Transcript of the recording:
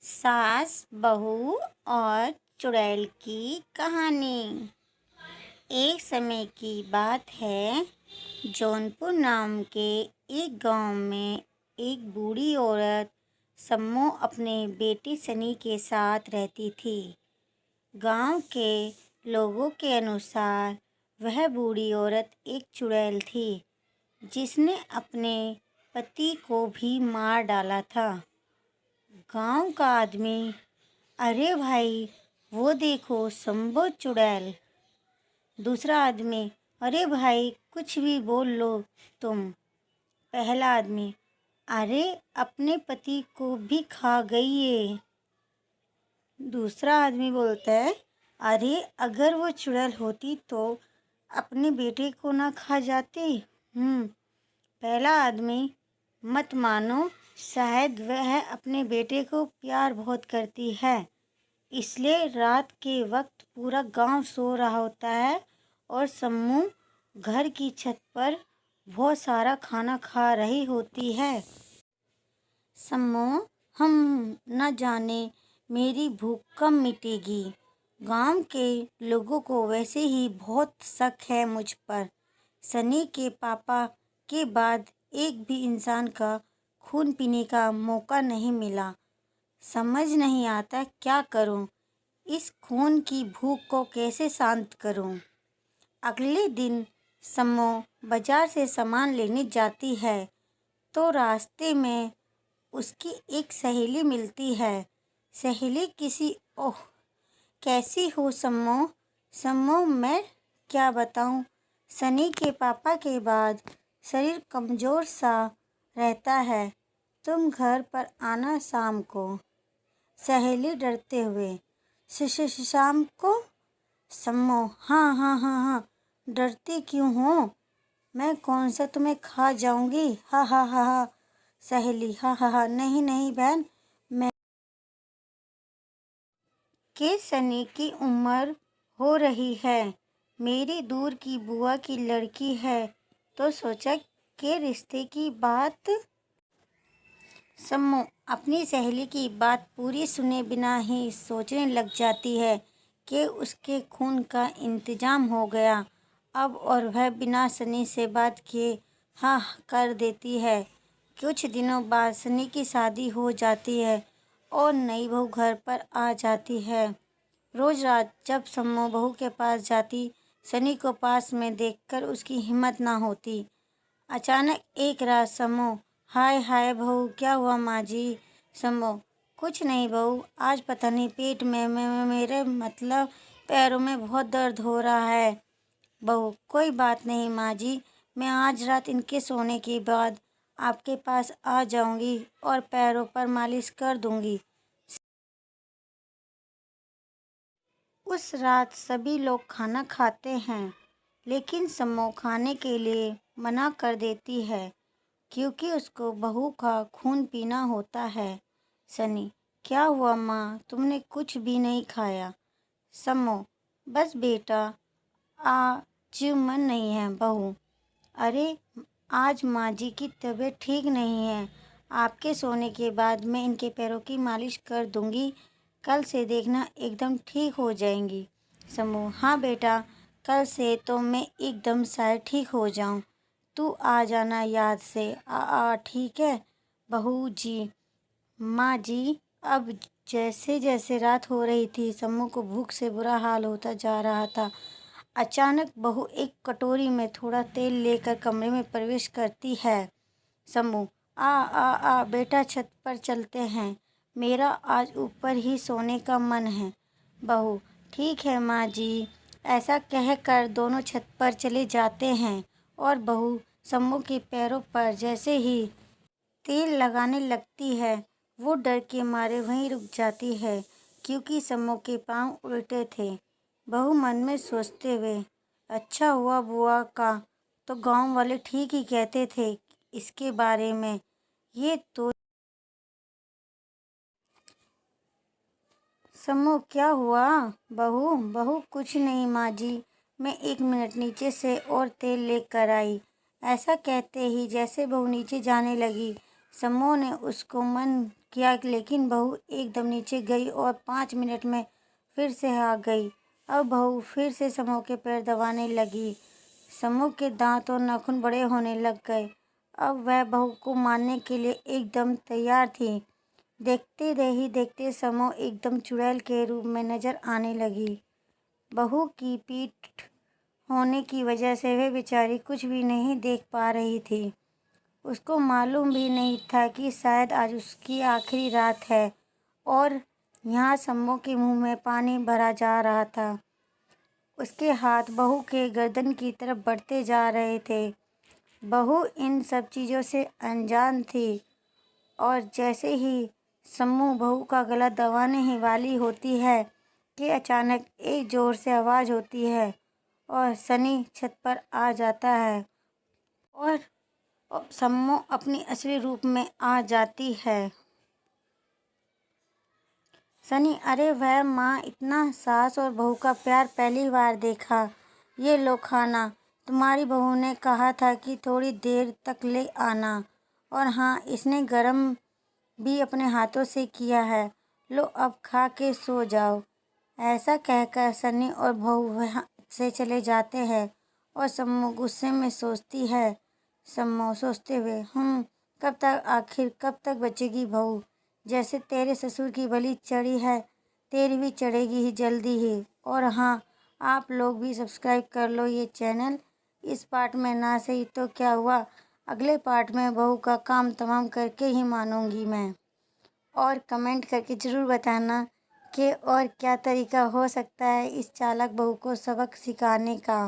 सास बहू और चुड़ैल की कहानी। एक समय की बात है, जौनपुर नाम के एक गांव में एक बूढ़ी औरत सम्मो अपने बेटी सनी के साथ रहती थी। गांव के लोगों के अनुसार वह बूढ़ी औरत एक चुड़ैल थी, जिसने अपने पति को भी मार डाला था। गांव का आदमी, अरे भाई वो देखो शंभो चुड़ैल। दूसरा आदमी, अरे भाई कुछ भी बोल लो तुम। पहला आदमी, अरे अपने पति को भी खा गई ये। दूसरा आदमी बोलता है, अरे अगर वो चुड़ैल होती तो अपने बेटे को ना खा जाती। पहला आदमी, मत मानो, शायद वह अपने बेटे को प्यार बहुत करती है, इसलिए रात के वक्त पूरा गांव सो रहा होता है और सम्मू घर की छत पर बहुत सारा खाना खा रही होती है। सम्मू, हम न जाने मेरी भूख कब मिटेगी। गांव के लोगों को वैसे ही बहुत शक है मुझ पर। सनी के पापा के बाद एक भी इंसान का खून पीने का मौका नहीं मिला। समझ नहीं आता क्या करूं, इस खून की भूख को कैसे शांत करूं। अगले दिन सम्मो बाजार से सामान लेने जाती है तो रास्ते में उसकी एक सहेली मिलती है। सहेली किसी, ओह कैसी हो सम्मो। सम्मो, मैं क्या बताऊं, सनी के पापा के बाद शरीर कमज़ोर सा रहता है, तुम घर पर आना शाम को। सहेली डरते हुए, शाम को। सम्मो, हाँ हाँ हाँ हाँ, डरती क्यों हो, मैं कौन सा तुम्हें खा जाऊंगी। हा हा हा हा। सहेली, हा हा हा, नहीं नहीं बहन, मैं के सनी की उम्र हो रही है, मेरी दूर की बुआ की लड़की है, तो सोचा के रिश्ते की बात। सम्मो अपनी सहेली की बात पूरी सुने बिना ही सोचने लग जाती है कि उसके खून का इंतजाम हो गया अब, और वह बिना सनी से बात किए हाँ कर देती है। कुछ दिनों बाद सनी की शादी हो जाती है और नई बहू घर पर आ जाती है। रोज रात जब सम्मो बहू के पास जाती, सनी को पास में देखकर उसकी हिम्मत ना होती। अचानक एक रात सम्मो, हाय हाय बहू, क्या हुआ माँ जी। सम्मो, कुछ नहीं बहू, आज पता नहीं पेट में मेरे मतलब पैरों में बहुत दर्द हो रहा है। बहू, कोई बात नहीं माँ जी, मैं आज रात इनके सोने के बाद आपके पास आ जाऊंगी और पैरों पर मालिश कर दूंगी। उस रात सभी लोग खाना खाते हैं, लेकिन सम्मो खाने के लिए मना कर देती है क्योंकि उसको बहू का खून पीना होता है। सनी, क्या हुआ माँ, तुमने कुछ भी नहीं खाया। सम्मो, बस बेटा, आज मन नहीं है बहू। अरे आज माँ जी की तबीयत ठीक नहीं है, आपके सोने के बाद मैं इनके पैरों की मालिश कर दूंगी, कल से देखना एकदम ठीक हो जाएंगी। सम्मू, हाँ बेटा, कल से तो मैं एकदम शायद ठीक हो जाऊं, तू आ जाना याद से। ठीक है बहू जी। माँ जी, अब जैसे जैसे रात हो रही थी, सम्मू को भूख से बुरा हाल होता जा रहा था। अचानक बहू एक कटोरी में थोड़ा तेल लेकर कमरे में प्रवेश करती है। सम्मू, आ बेटा, छत पर चलते हैं, मेरा आज ऊपर ही सोने का मन है। बहू, ठीक है माँ जी। ऐसा कहकर दोनों छत पर चले जाते हैं और बहू सम्मू के पैरों पर जैसे ही तेल लगाने लगती है, वो डर के मारे वहीं रुक जाती है क्योंकि सम्मू के पांव उल्टे थे। बहू मन में सोचते हुए, अच्छा हुआ बुआ का तो गांव वाले ठीक ही कहते थे इसके बारे में, ये तो। सम्मू, क्या हुआ। बहू, बहू कुछ नहीं माँ जी, मैं 1 मिनट नीचे से और तेल लेकर आई। ऐसा कहते ही जैसे बहू नीचे जाने लगी, सम्मो ने उसको मन किया, लेकिन बहू एकदम नीचे गई और 5 मिनट में फिर से आ गई। अब बहू फिर से सम्मो के पैर दबाने लगी। सम्मो के दांत और नाखून बड़े होने लग गए। अब वह बहू को मारने के लिए एकदम तैयार थी। देखते सम्मो एकदम चुड़ैल के रूप में नजर आने लगी। बहू की पीठ होने की वजह से वह बेचारी कुछ भी नहीं देख पा रही थी। उसको मालूम भी नहीं था कि शायद आज उसकी आखिरी रात है। और यहाँ सम्मो के मुंह में पानी भरा जा रहा था। उसके हाथ बहू के गर्दन की तरफ बढ़ते जा रहे थे। बहू इन सब चीज़ों से अनजान थी और जैसे ही सम्मू बहू का गला दबाने ही वाली होती है कि अचानक एक ज़ोर से आवाज़ होती है और सनी छत पर आ जाता है और सम्मू अपनी असली रूप में आ जाती है। सनी, अरे वह माँ, इतना सास और बहू का प्यार पहली बार देखा। ये लो खाना, तुम्हारी बहू ने कहा था कि थोड़ी देर तक ले आना, और हाँ, इसने गरम भी अपने हाथों से किया है। लो अब खा के सो जाओ। ऐसा कहकर सनी और बहू वहाँ से चले जाते हैं और सम्मू गुस्से में सोचती है। सम्मू सोचते हुए, आखिर कब तक बचेगी बहू? जैसे तेरे ससुर की बलि चढ़ी है, तेरी भी चढ़ेगी ही जल्दी ही। और हाँ, आप लोग भी सब्सक्राइब कर लो ये चैनल। इस पार्ट में ना सही तो क्या हुआ, अगले पार्ट में बहू का काम तमाम करके ही मानूंगी मैं। और कमेंट करके ज़रूर बताना कि और क्या तरीका हो सकता है इस चालाक बहू को सबक सिखाने का।